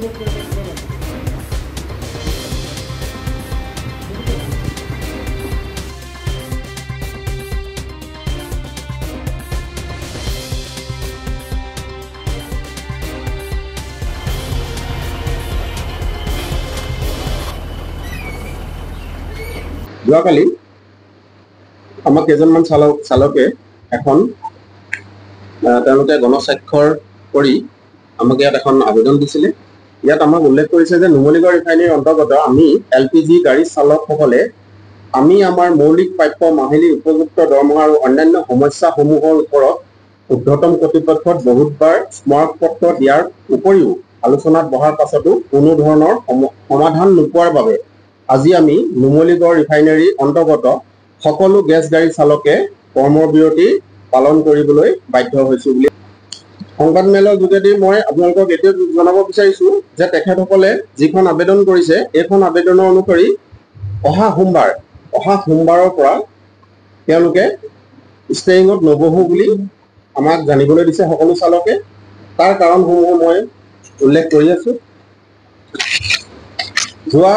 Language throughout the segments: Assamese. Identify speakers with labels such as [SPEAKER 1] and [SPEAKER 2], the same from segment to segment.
[SPEAKER 1] যোৱাকালি আমাক কেইজনমান চালকে এখন তেওঁলোকে গণস্বাক্ষৰ কৰি আমাক ইয়াত এখন আবেদন দিছিলে। ইয়াত আমাক উল্লেখ কৰিছে যে নুমলীগড় ৰিফাইনেৰীৰ অন্তৰ্গত আমি LPG গাড়ী চালকসকলে আমি আমাৰ মৌলিক প্ৰাপ্য মাহিলী উপযুক্ত দৰমহা আৰু অন্যান্য সমস্যাসমূহৰ ওপৰত ঊৰ্ধ্বতম কৰ্তৃপক্ষত বহুতবাৰ স্মাৰকপত্ৰ দিয়াৰ উপৰিও আলোচনাত বহাৰ পাছতো কোনো ধৰণৰ সমাধান নোপোৱাৰ বাবে আজি আমি নুমলীগড় ৰিফাইনেৰী অন্তৰ্গত সকলো গেছ গাড়ী চালকে কৰ্মবিৰতি পালন কৰিবলৈ বাধ্য হৈছো বুলি সংবাদ মেলৰ যোগেদি মই আপোনালোকক এতিয়া জনাব বিচাৰিছো যে তেখেতসকলে যিখন আবেদন কৰিছে এইখন আবেদনৰ অনুসৰি অহা সোমবাৰৰ পৰা তেওঁলোকে ষ্টেইঙত নবহো বুলি আমাক জানিবলৈ দিছে সকলো চালকে। তাৰ কাৰণসমূহ মই উল্লেখ কৰি আছো। যোৱা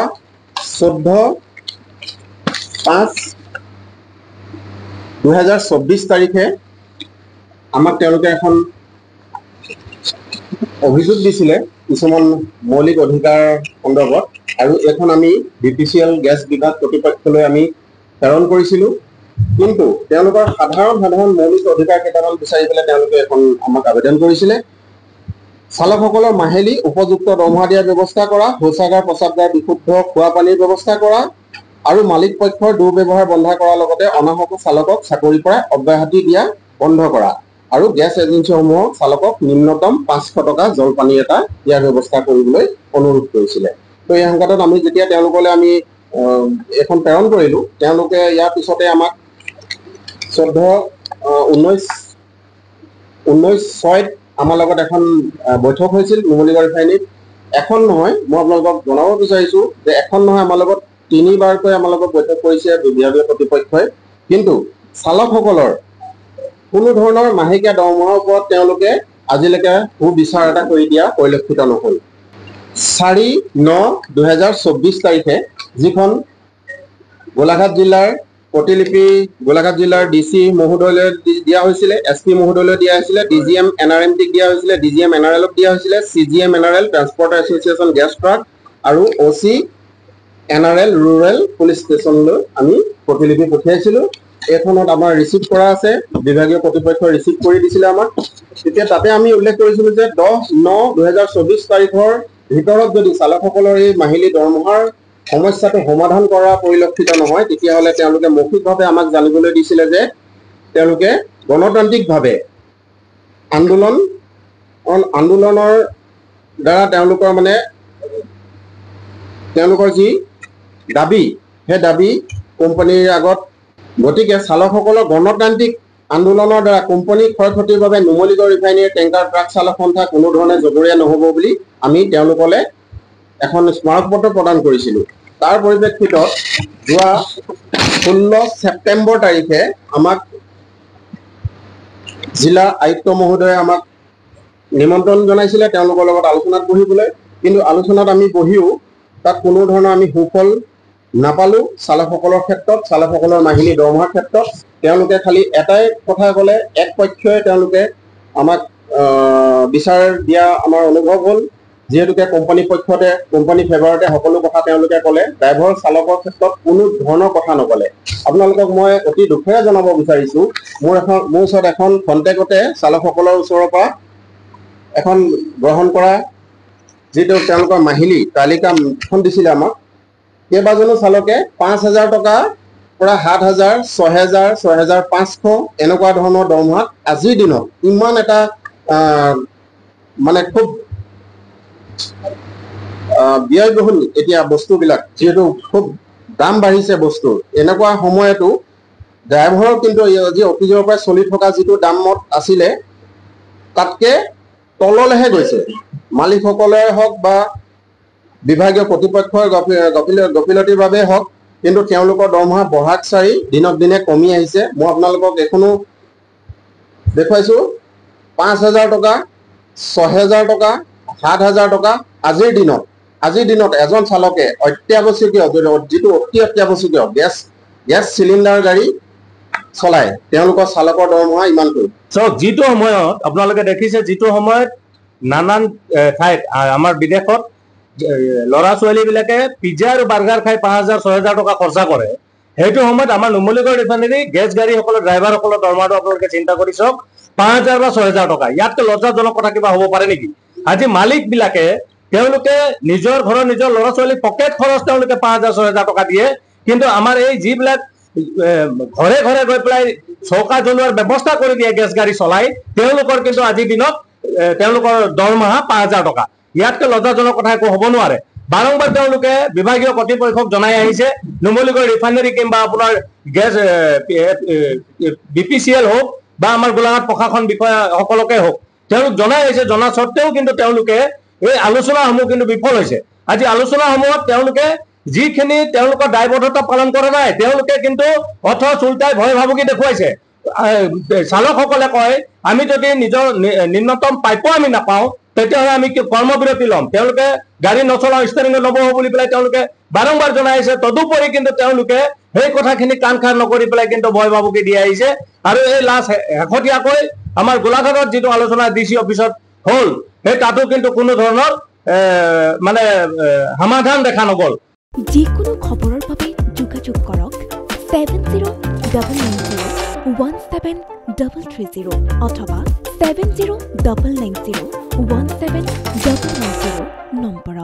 [SPEAKER 1] 14/5/2024 তাৰিখে আমাক তেওঁলোকে এখন অভিযোগ দিছিলে কিছুমান মৌলিক অধিকাৰ সন্দৰ্ভত, আৰু এখন আমি BPCL গেছ বিভাগ কৰ্তৃপক্ষলৈ আমি প্ৰেৰণ কৰিছিলোঁ। কিন্তু তেওঁলোকৰ সাধাৰণ মৌলিক অধিকাৰ কেইটামান বিচাৰি পেলাই তেওঁলোকে এখন আমাক আবেদন কৰিছিলে। চালকসকলৰ মাহিলী উপযুক্ত দৰমহা দিয়াৰ ব্যৱস্থা কৰা, শৌচাগাৰ প্ৰস্ৰাৱগাৰ বিশুদ্ধ খোৱা পানীৰ ব্যৱস্থা কৰা আৰু মালিক পক্ষৰ দুৰ্ব্যৱহাৰ বন্ধ কৰাৰ লগতে অনাহক চালকক চাকৰিৰ পৰা অব্যাহতি দিয়া বন্ধ কৰা আৰু গেছ এজেঞ্চিসমূহক চালকক নিম্নতম 500 টকা জলপানী এটা দিয়াৰ ব্যৱস্থা কৰিবলৈ অনুৰোধ কৰিছিলে। তো এই সংঘাতত আমি যেতিয়া তেওঁলোকলৈ আমি এখন প্ৰেৰণ কৰিলোঁ, তেওঁলোকে ইয়াৰ পিছতে আমাক 19/6 আমাৰ লগত এখন বৈঠক হৈছিল নুমলীগড় ৰিফাইনেৰীত। এখন নহয়, মই আপোনালোকক জনাব বিচাৰিছোঁ যে এখন নহয়, আমাৰ লগত 3বাৰকৈ আমাৰ লগত বৈঠক কৰিছে বিভাগীয় কৰ্তৃপক্ষই। কিন্তু চালকসকলৰ কোনো ধৰণৰ মাহেকীয়া দৰমহাৰ ওপৰত তেওঁলোকে আজিলৈকে সুবিচাৰ এটা কৰি দিয়া পৰিলক্ষিত নহ'ল। 4/9/2024 তাৰিখে যিখন গোলাঘাট জিলাৰ প্ৰতিলিপি গোলাঘাট জিলাৰ DC মহোদয়লৈ দিয়া হৈছিলে, SP মহোদয়লৈ দিয়া হৈছিলে, DGM NRMTক দিয়া হৈছিলে, DGM NRLক দিয়া হৈছিলে, CGM NRL transporter association gas truck আৰু OC NRL ৰুৰেল পুলিচ ষ্টেচনলৈ আমি প্ৰতিলিপি পঠিয়াইছিলোঁ। এইখনত আমাৰ ৰিচিভ কৰা আছে, বিভাগীয় কৰ্তৃপক্ষই ৰিচিভ কৰি দিছিলে আমাক। তেতিয়া তাতে আমি উল্লেখ কৰিছিলোঁ যে 10/9/2024 তাৰিখৰ ভিতৰত যদি চালকসকলৰ এই মাহিলী দৰমহাৰ সমস্যাটো সমাধান কৰা পৰিলক্ষিত নহয়, তেতিয়াহ'লে তেওঁলোকে মৌখিকভাৱে আমাক জানিবলৈ দিছিলে যে তেওঁলোকে গণতান্ত্ৰিকভাৱে আন্দোলনৰ দ্বাৰা তেওঁলোকৰ যি দাবী, সেই দাবী কোম্পানীৰ আগত, গতিকে চালকসকলৰ গণতান্ত্ৰিক আন্দোলনৰ দ্বাৰা কোম্পানীৰ ক্ষয় ক্ষতিৰ বাবে নুমলীগড় ৰিফাইনেৰীৰ টেংকাৰ ট্ৰাক চালক সন্থা কোনো ধৰণে জগৰীয়া নহ'ব বুলি আমি তেওঁলোকলৈ এখন স্মাৰকপত্ৰ প্ৰদান কৰিছিলোঁ। তাৰ পৰিপ্ৰেক্ষিতত যোৱা 16 ছেপ্টেম্বৰ তাৰিখে আমাক জিলা আয়ুক্ত মহোদয়ে আমাক নিমন্ত্ৰণ জনাইছিলে তেওঁলোকৰ লগত আলোচনাত বহিবলৈ। কিন্তু আলোচনাত আমি বহিও তাত কোনো ধৰণৰ আমি সুফল নাপালোঁ। চালকসকলৰ ক্ষেত্ৰত, চালকসকলৰ মাহিলী দৰমহাৰ ক্ষেত্ৰত তেওঁলোকে খালি এটাই কথা ক'লে, এক পক্ষই তেওঁলোকে আমাক বিচাৰ দিয়া আমাৰ অনুভৱ হ'ল। যিহেতুকে কোম্পানী ফেভাৰতে সকলো কথা তেওঁলোকে ক'লে, ড্ৰাইভাৰ চালকৰ ক্ষেত্ৰত কোনো ধৰণৰ কথা নক'লে। আপোনালোকক মই অতি দুখেৰে জনাব বিচাৰিছোঁ, মোৰ ওচৰত এখন খন্তেকতে চালকসকলৰ ওচৰৰ পৰা এখন গ্ৰহণ কৰা যিটো তেওঁলোকৰ মাহিলী তালিকাখন দিছিলে আমাক। কেইবাজনো চালকে 5,000 টকাৰ পৰা 7,000, 6,000, 6,500 এনেকুৱা ধৰণৰ দৰমহাত আজিৰ দিনত ইমান এটা খুব ব্যয়বহুল এতিয়া বস্তুবিলাক, যিহেতু খুব দাম বাঢ়িছে বস্তুৰ, এনেকুৱা সময়তো ড্ৰাইভাৰৰ কিন্তু আজি অতীজৰ পৰাই চলি থকা যিটো দামত আছিলে তাতকে তললৈহে গৈছে। মালিকসকলে হওক বা বিভাগীয় কৰ্তৃপক্ষৰ গফিলতিৰ বাবে হওক, কিন্তু তেওঁলোকৰ দৰমহা বঢ়াক চাৰি দিনক দিনে কমি আহিছে। মই আপোনালোকক এখনো দেখুৱাইছোঁ, 5,000 টকা, 6,000 টকা, 7,000 টকা আজিৰ দিনত এজন চালকে অত্যাৱশ্যকীয় যিটো অতি অত্যাৱশ্যকীয় গেছ চিলিণ্ডাৰ গাড়ী চলায় তেওঁলোকৰ চালকৰ দৰমহা ইমানটো
[SPEAKER 2] চাওক যিটো সময়ত আপোনালোকে দেখিছে যিটো সময়ত নানান ঠাইত আমাৰ বিদেশত ল'ৰা ছোৱালীবিলাকে পিজ্জা আৰু বাৰ্গাৰ খাই 5,000 6,000 টকা খৰচা কৰে সেইটো সময়ত আমাৰ নুমলীগড় ৰিফাইনেৰী গেছ গাড়ীসকলৰ ড্ৰাইভাৰসকলৰ দৰমহাটো আপোনালোকে চিন্তা কৰি চাওক 5,000 বা 6,000 টকা ইয়াতকৈ লজ্জাজনক কথা কিবা হ'ব পাৰে নেকি আজি মালিকবিলাকে তেওঁলোকে নিজৰ ঘৰৰ নিজৰ ল'ৰা ছোৱালী পকেট খৰচ তেওঁলোকে 5,000 6,000 টকা দিয়ে কিন্তু আমাৰ এই যিবিলাক ঘৰে ঘৰে গৈ পেলাই চৌকা জ্বলোৱাৰ ব্যৱস্থা কৰি দিয়ে গেছ গাড়ী চলাই তেওঁলোকৰ কিন্তু আজিৰ দিনত তেওঁলোকৰ দৰমহা 5,000 টকা ইয়াতকৈ লজ্জাজনক কথা একো হ'ব নোৱাৰে বাৰংবাৰ তেওঁলোকে বিভাগীয় কৰ্তৃপক্ষক জনাই আহিছে নুমলীগড় ৰিফাইনেৰী কিংবা আপোনাৰ গেছ BPCL হওক বা আমাৰ গোলাঘাট প্ৰশাসন বিষয়াসকলকে হওক তেওঁলোক জনাই আহিছে জনা স্বত্তেও কিন্তু তেওঁলোকে এই আলোচনাসমূহ কিন্তু বিফল হৈছে আজি আলোচনাসমূহত তেওঁলোকে যিখিনি তেওঁলোকৰ দায়বদ্ধতা পালন কৰা নাই তেওঁলোকে কিন্তু অথচ উল্টাই ভয় ভাবুকি দেখুৱাইছে চালকসকলে কয় আমি যদি নিজৰ নিম্নতম প্ৰাপ্য আমি নাপাওঁ তেতিয়াহ'লে আমি কৰ্মবিৰতি ল'ম তেওঁলোকে গাড়ী নচলাও ষ্টেৰিঙত নবহো বুলি পেলাই তেওঁলোকে বাৰংবাৰ জনাই আহিছে তদুপৰি কিন্তু তেওঁলোকে সেই কথাখিনি কাণ খাৰ নকৰি পেলাই কিন্তু ভয় ভাবুকি দি আহিছে আৰু এই লাষ্ট শেহতীয়াকৈ আমাৰ গোলাঘাটত যিটো আলোচনা DC অফিচত হ'ল সেই তাতো কিন্তু কোনো ধৰণৰ মানে সমাধান দেখা নগ'ল
[SPEAKER 3] যিকোনো খবৰৰ বাবে যোগাযোগ কৰক 7099017330 অথবা 7099017390 নম্বৰত